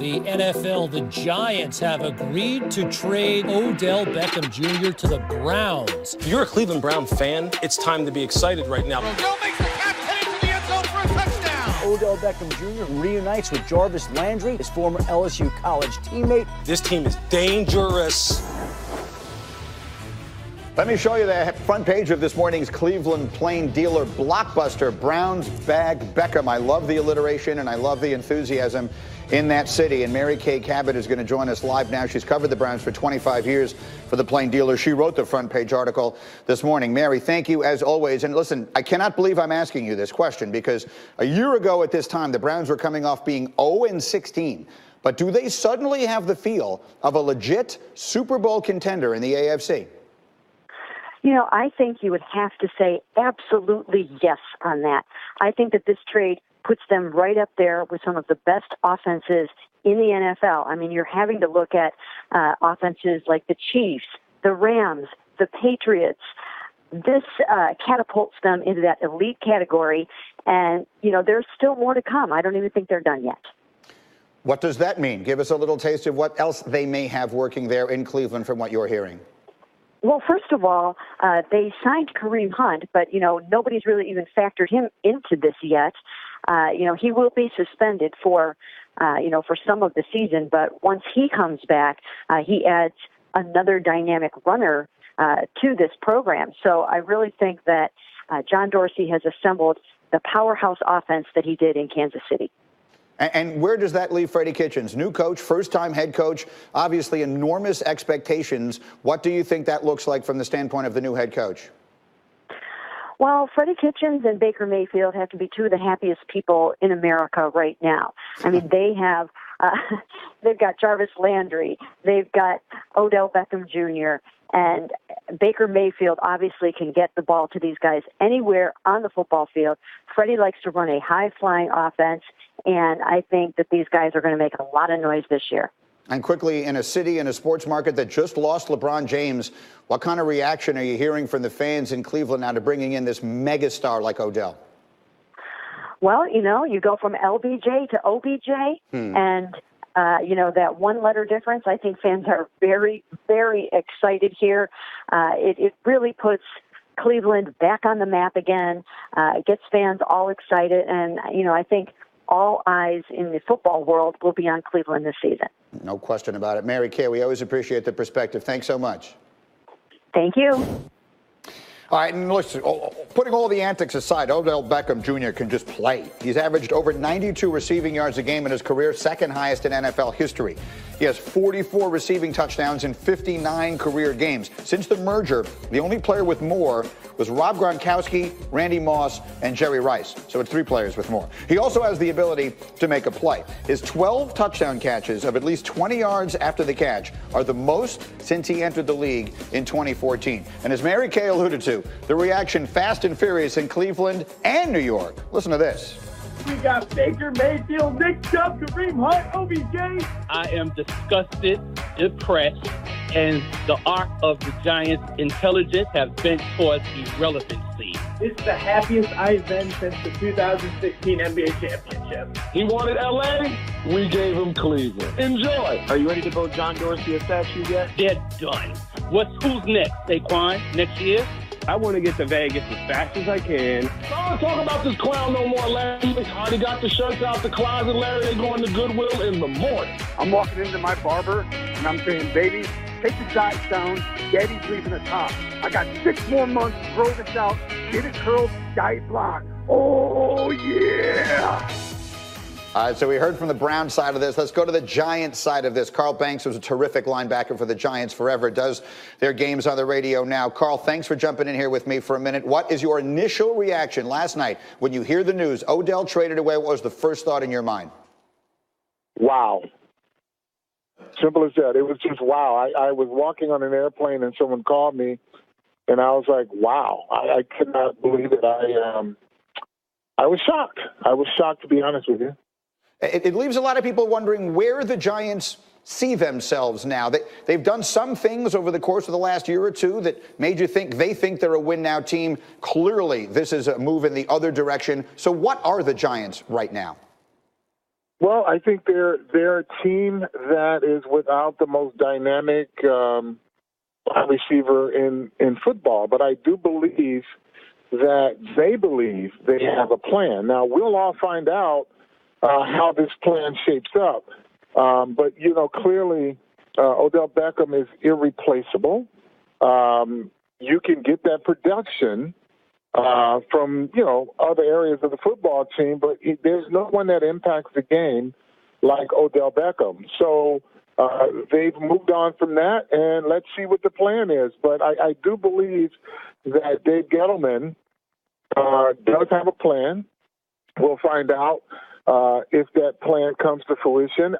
The NFL, the Giants have agreed to trade Odell Beckham Jr. to the Browns. If you're a Cleveland Brown fan, it's time to be excited right now. Odell makes the catch, heading to the end zone for a touchdown. Odell Beckham Jr. reunites with Jarvis Landry, his former LSU college teammate. This team is dangerous. Let me show you the front page of this morning's Cleveland Plain Dealer blockbuster, Browns bag Beckham. I love the alliteration and I love the enthusiasm in that city. And Mary Kay Cabot is going to join us live now. She's covered the Browns for 25 years for the Plain Dealer. She wrote the front page article this morning. Mary, thank you as always. And listen, I cannot believe I'm asking you this question because a year ago at this time, the Browns were coming off being 0-16. But do they suddenly have the feel of a legit Super Bowl contender in the AFC? You know, I think you would have to say absolutely yes on that. I think that this trade puts them right up there with some of the best offenses in the NFL. I mean, you're having to look at offenses like the Chiefs, the Rams, the Patriots. This catapults them into that elite category, and, you know, there's still more to come. I don't even think they're done yet. What does that mean? Give us a little taste of what else they may have working there in Cleveland from what you're hearing. Well, first of all, they signed Kareem Hunt, but, you know, nobody's really even factored him into this yet. You know, he will be suspended for, you know, for some of the season, but once he comes back, he adds another dynamic runner to this program. So I really think that John Dorsey has assembled the powerhouse offense that he did in Kansas City. And where does that leave Freddie Kitchens? New coach, first-time head coach, obviously enormous expectations. What do you think that looks like from the standpoint of the new head coach? Well, Freddie Kitchens and Baker Mayfield have to be two of the happiest people in America right now. I mean, they have, they've got Jarvis Landry, they've got Odell Beckham Jr., and Baker Mayfield obviously can get the ball to these guys anywhere on the football field. Freddie likes to run a high-flying offense, and I think that these guys are going to make a lot of noise this year. And quickly, in a city and a sports market that just lost LeBron James, what kind of reaction are you hearing from the fans in Cleveland now to bringing in this megastar like Odell? Well, you know, you go from LBJ to OBJ, and you know, that one-letter difference, I think fans are very, very excited here. It really puts Cleveland back on the map again. It gets fans all excited. And, you know, I think all eyes in the football world will be on Cleveland this season. No question about it. Mary Kay, we always appreciate the perspective. Thanks so much. Thank you. All right, and listen, putting all the antics aside, Odell Beckham Jr. can just play. He's averaged over 92 receiving yards a game in his career, second highest in NFL history. He has 44 receiving touchdowns in 59 career games. Since the merger, the only player with more was Rob Gronkowski, Randy Moss, and Jerry Rice. So it's three players with more. He also has the ability to make a play. His 12 touchdown catches of at least 20 yards after the catch are the most since he entered the league in 2014. And as Mary Kay alluded to, the reaction fast and furious in Cleveland and New York. Listen to this. We got Baker Mayfield, Nick Chubb, Kareem Hunt, OBJ. I am disgusted, depressed, and the arc of the Giants' intelligence has bent towards irrelevancy. This is the happiest I've been since the 2016 NBA championship. He wanted LA, we gave him Cleveland. Enjoy. Are you ready to build John Dorsey a statue yet? They're done. Who's next, Saquon? Next year? I want to get to Vegas as fast as I can. Don't talk about this clown no more, Larry. Already got the shirts out the closet, Larry. They're going to Goodwill in the morning. I'm walking into my barber, and I'm saying, baby, take the sides down. Daddy's leaving the top. I got 6 more months to grow this out, get it curled, dye it blonde. Oh, yeah. All right, so we heard from the Brown side of this. Let's go to the Giants side of this. Carl Banks was a terrific linebacker for the Giants forever, does their games on the radio now. Carl, thanks for jumping in here with me for a minute. What is your initial reaction last night when you hear the news? Odell traded away. What was the first thought in your mind? Wow. Simple as that. It was just wow. I was walking on an airplane and someone called me, and I was like, wow. I could not believe it. I was shocked. I was shocked, to be honest with you. It leaves a lot of people wondering where the Giants see themselves now. They've done some things over the course of the last year or two that made you think they think they're a win-now team. Clearly, this is a move in the other direction. So what are the Giants right now? Well, I think they're a team that is without the most dynamic wide receiver in football, but I do believe that they believe they have a plan. Now, we'll all find out how this plan shapes up. But, clearly Odell Beckham is irreplaceable. You can get that production from, other areas of the football team, but there's no one that impacts the game like Odell Beckham. So they've moved on from that, and let's see what the plan is. But I do believe that Dave Gettleman does have a plan. We'll find out if that plan comes to fruition.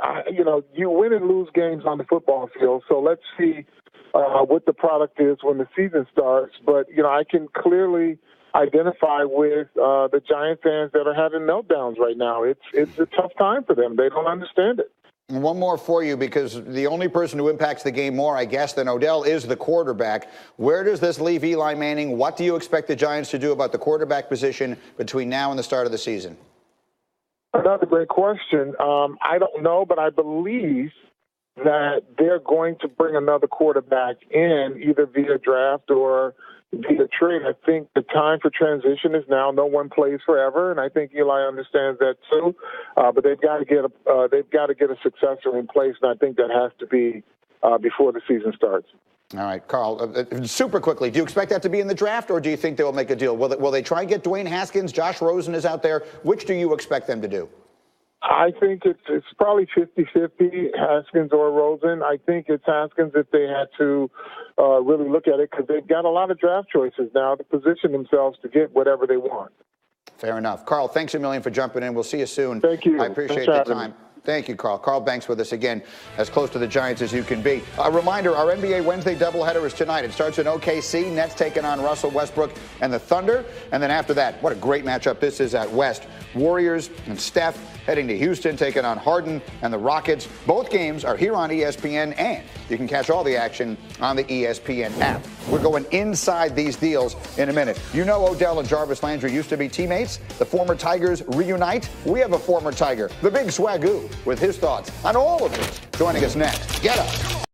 You win and lose games on the football field, so let's see what the product is when the season starts. But, I can clearly identify with the Giant fans that are having meltdowns right now. It's a tough time for them. They don't understand it. One more for you, because the only person who impacts the game more, I guess, than Odell is the quarterback. Where does this leave Eli Manning? What do you expect the Giants to do about the quarterback position between now and the start of the season? Another great question. I don't know, but I believe that they're going to bring another quarterback in, either via draft or via trade. I think the time for transition is now. No one plays forever, and I think Eli understands that too. But they've got to get a successor in place, and I think that has to be before the season starts. All right, Carl, super quickly, do you expect that to be in the draft, or do you think they will make a deal? Will they try and get Dwayne Haskins? Josh Rosen is out there. Which do you expect them to do? I think it's probably 50-50, Haskins or Rosen. I think it's Haskins if they had to really look at it, because they've got a lot of draft choices now to position themselves to get whatever they want. Fair enough. Carl, thanks a million for jumping in. We'll see you soon. Thank you. I appreciate the time. Thank you, Carl. Carl Banks with us again, as close to the Giants as you can be. A reminder, our NBA Wednesday doubleheader is tonight. It starts in OKC. Nets taking on Russell Westbrook and the Thunder. And then after that, what a great matchup this is at West. Warriors and Steph heading to Houston, taking on Harden and the Rockets. Both games are here on ESPN, and you can catch all the action on the ESPN app. We're going inside these deals in a minute. You know Odell and Jarvis Landry used to be teammates. The former Tigers reunite. We have a former Tiger, the Big Swagoo, with his thoughts on all of this. Joining us next. Get up.